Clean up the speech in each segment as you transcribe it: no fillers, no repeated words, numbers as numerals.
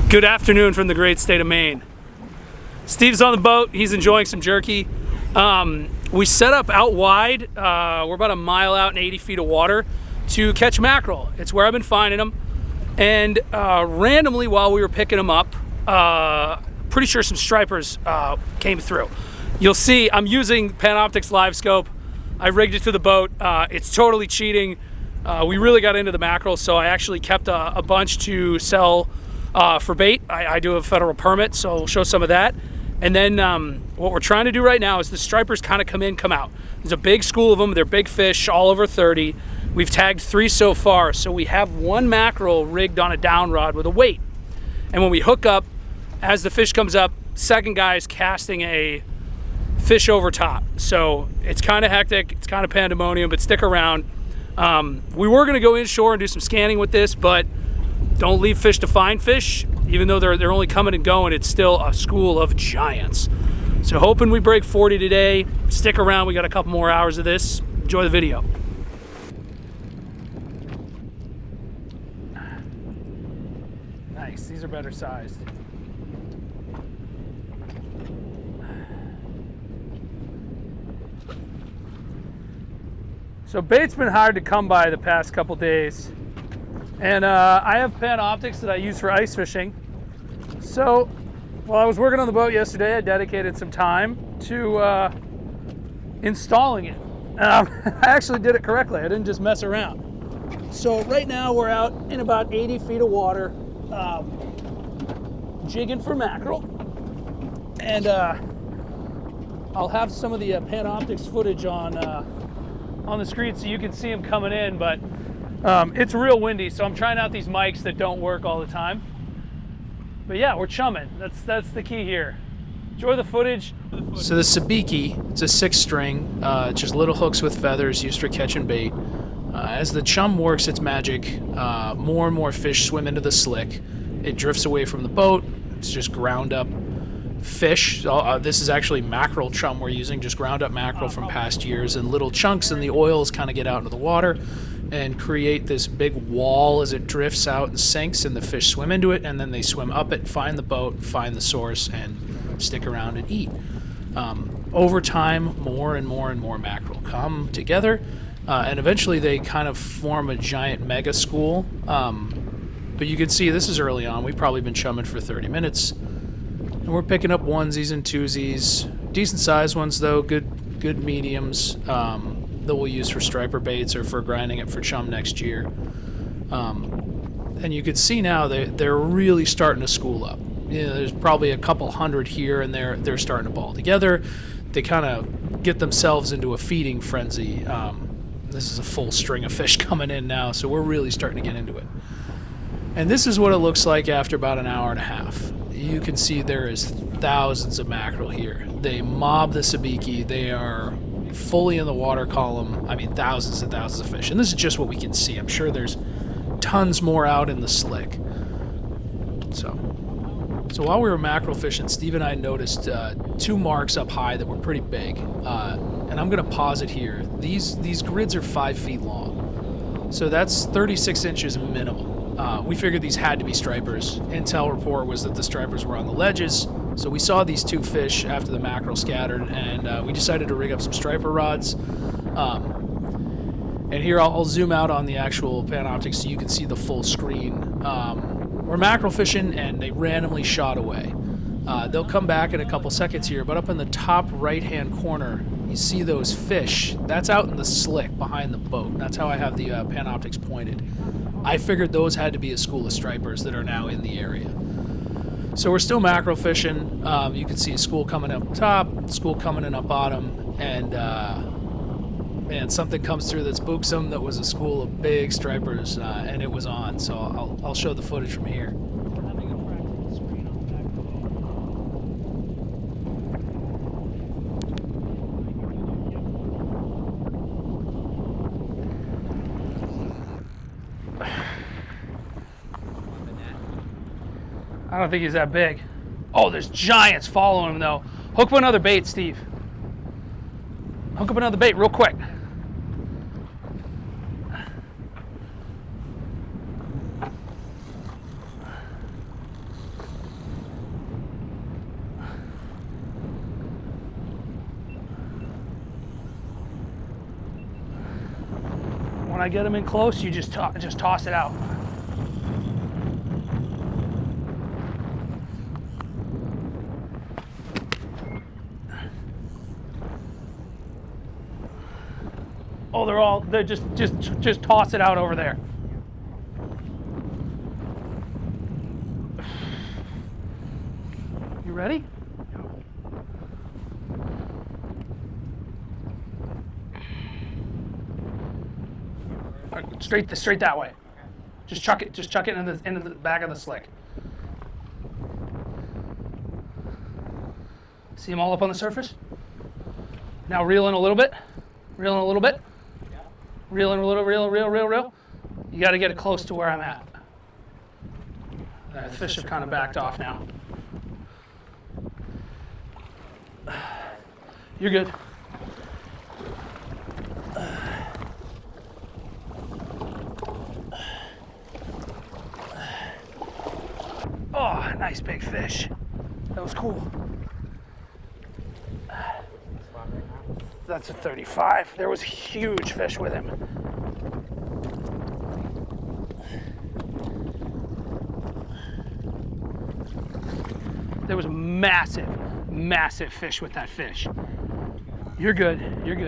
Good afternoon from the great state of Maine. Steve's on the boat. He's enjoying some jerky. We set up out wide. We're about a mile out in 80 feet of water to catch mackerel. It's where I've been finding them. And randomly while we were picking them up, pretty sure some stripers came through. You'll see I'm using Panoptix LiveScope. I rigged it to the boat. It's totally cheating. We really got into the mackerel, so I actually kept a bunch to sell for bait. I do have a federal permit, so we'll show some of that. And then what we're trying to do right now is the stripers kind of come in, come out. There's a big school of them. They're big fish, all over 30. We've tagged 3 so far, so we have 1 mackerel rigged on a down rod with a weight. And when we hook up, as the fish comes up, second guy is casting a fish over top. So it's kind of hectic, it's kind of pandemonium, but stick around. We were gonna go inshore and do some scanning with this, but don't leave fish to find fish. Even though they're only coming and going, it's still a school of giants. So hoping we break 40 today. Stick around, we got a couple more hours of this. Enjoy the video. Nice, these are better sized. So bait's been hard to come by the past couple days. And I have Panoptix that I use for ice fishing. So while I was working on the boat yesterday, I dedicated some time to installing it. I actually did it correctly. I didn't just mess around. So right now we're out in about 80 feet of water, jigging for mackerel. And I'll have some of the Panoptix footage on the screen so you can see them coming in, but it's real windy, so I'm trying out these mics that don't work all the time. But yeah, we're chumming. That's the key here. Enjoy the footage. So the sabiki, it's a 6-string, just little hooks with feathers used for catching bait. As the chum works its magic, more and more fish swim into the slick. It drifts away from the boat. It's just ground up fish. This is actually mackerel chum we're using, just ground up mackerel from past years, and little chunks, and the oils kind of get out into the water and create this big wall as it drifts out and sinks, and the fish swim into it, and then they swim up it, find the boat, find the source, and stick around and eat. Over time, more and more and more mackerel come together, and eventually they kind of form a giant mega school. But you can see this is early on. We've probably been chumming for 30 minutes. And we're picking up onesies and twosies, decent sized ones though, good mediums that we'll use for striper baits or for grinding it for chum next year. And you can see now they're really starting to school up. You know, there's probably a couple hundred here, and they're starting to ball together. They kind of get themselves into a feeding frenzy. This is a full string of fish coming in now, so we're really starting to get into it. And this is what it looks like after about an hour and a half. You can see there is thousands of mackerel here. They mob the sabiki. They are fully in the water column. I mean, thousands and thousands of fish. And this is just what we can see. I'm sure there's tons more out in the slick. So while we were mackerel fishing, Steve and I noticed 2 marks up high that were pretty big. And I'm going to pause it here. These grids are 5 feet long. So that's 36 inches minimum. We figured these had to be stripers. Intel report was that the stripers were on the ledges, so we saw these 2 fish after the mackerel scattered, and we decided to rig up some striper rods. And here I'll zoom out on the actual Panoptix so you can see the full screen. We're mackerel fishing, and they randomly shot away. They'll come back in a couple seconds here, but up in the top right-hand corner, you see those fish. That's out in the slick behind the boat. That's how I have the Panoptix pointed. I figured those had to be a school of stripers that are now in the area. So we're still mackerel fishing. You can see a school coming up top, school coming in up bottom, and man, something comes through that spooks them. That was a school of big stripers, and it was on. So I'll show the footage from here. I don't think he's that big. Oh, there's giants following him though. Hook up another bait, Steve. Hook up another bait real quick. I get them in close, you just toss it out. Oh, they're just toss it out over there. You ready? All right, straight that way. Just chuck it into the back of the slick. See them all up on the surface? Now reel in a little bit. Reel in a little bit. Reel in a little, reel. You got to get it close to where I'm at. The fish have kind of backed off now. You're good. Oh, nice big fish. That was cool. That's a 35. There was a huge fish with him. There was a massive fish with that fish. You're good,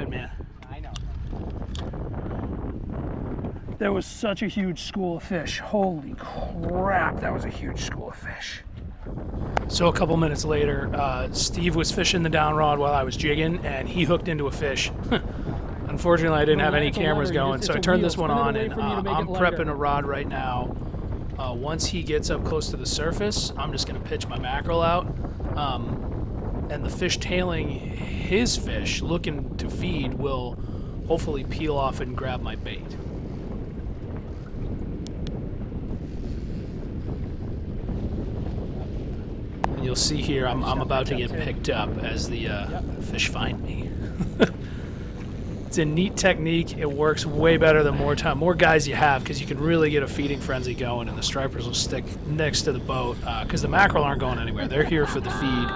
man. I know. There was such a huge school of fish. Holy crap, that was a huge school of fish. So a couple minutes later, Steve was fishing the down rod while I was jigging, and he hooked into a fish. Unfortunately, I didn't have any cameras going, so I turned this one on, and I'm prepping a rod right now. Once he gets up close to the surface, I'm just going to pitch my mackerel out, and the fish tailing his fish, looking to feed, will hopefully peel off and grab my bait. And you'll see here, I'm about to get picked up as the fish find me. It's a neat technique. It works way better the more guys you have, because you can really get a feeding frenzy going, and the stripers will stick next to the boat because the mackerel aren't going anywhere. They're here for the feed.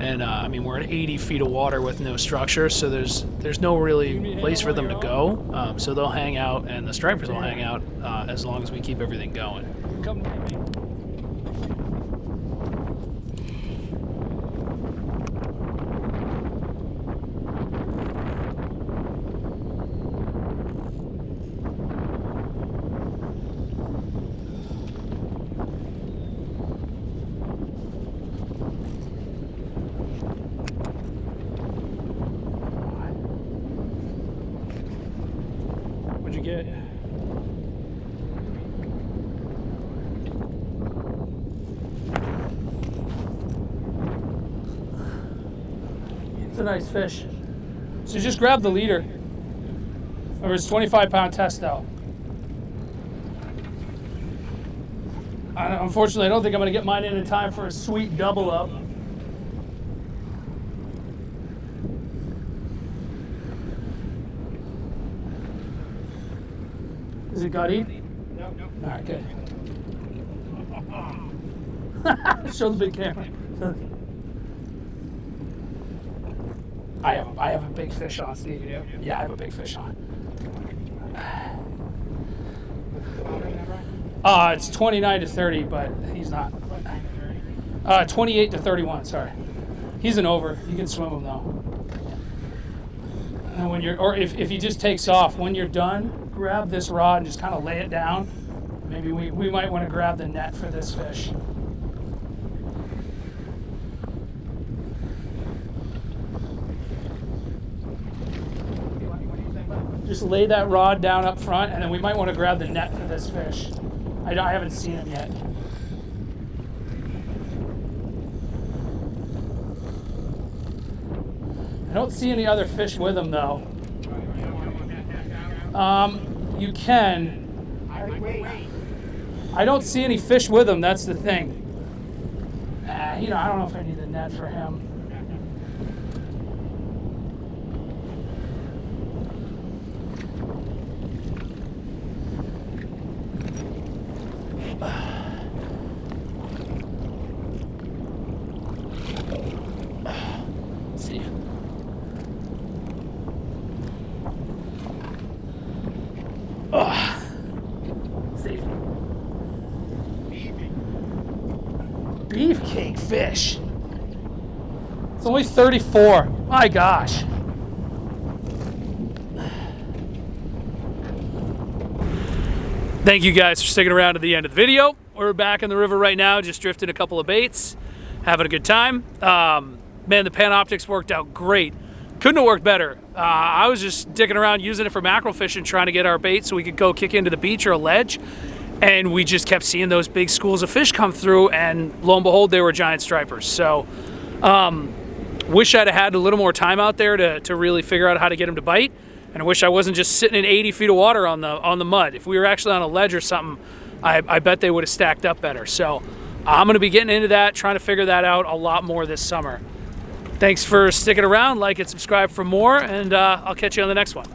And I mean, we're at 80 feet of water with no structure, so there's no really place for them to go. So they'll hang out, and the stripers will hang out as long as we keep everything going. What'd you get? It's a nice fish. So just grab the leader. Or it's 25-pound test though. Unfortunately, I don't think I'm going to get mine in time for a sweet double up. Is it gutty? No. All right, good. Show the big camera. I have a big fish on, Steve. Yeah, I have a big fish on. It's 29 to 30, but he's not. 28 to 31. Sorry, he's an over. You can swim him though. And when if he just takes off, when you're done, grab this rod and just kind of lay it down. Maybe we might want to grab the net for this fish. Just lay that rod down up front, and then we might want to grab the net for this fish. I haven't seen him yet. I don't see any other fish with him though. You can. I don't see any fish with him. That's the thing. I don't know if I need the net for him. See. fish. It's only 34. My gosh. Thank you guys for sticking around to the end of the video. We're back in the river right now, just drifting a couple of baits, having a good time. Man, the Panoptix worked out great. Couldn't have worked better. I was just dicking around using it for mackerel fishing, trying to get our bait so we could go kick into the beach or a ledge. And we just kept seeing those big schools of fish come through, and lo and behold, they were giant stripers. So, wish I'd have had a little more time out there to really figure out how to get them to bite. And I wish I wasn't just sitting in 80 feet of water on the mud. If we were actually on a ledge or something, I bet they would have stacked up better. So I'm going to be getting into that, trying to figure that out a lot more this summer. Thanks for sticking around. Like and subscribe for more, and I'll catch you on the next one.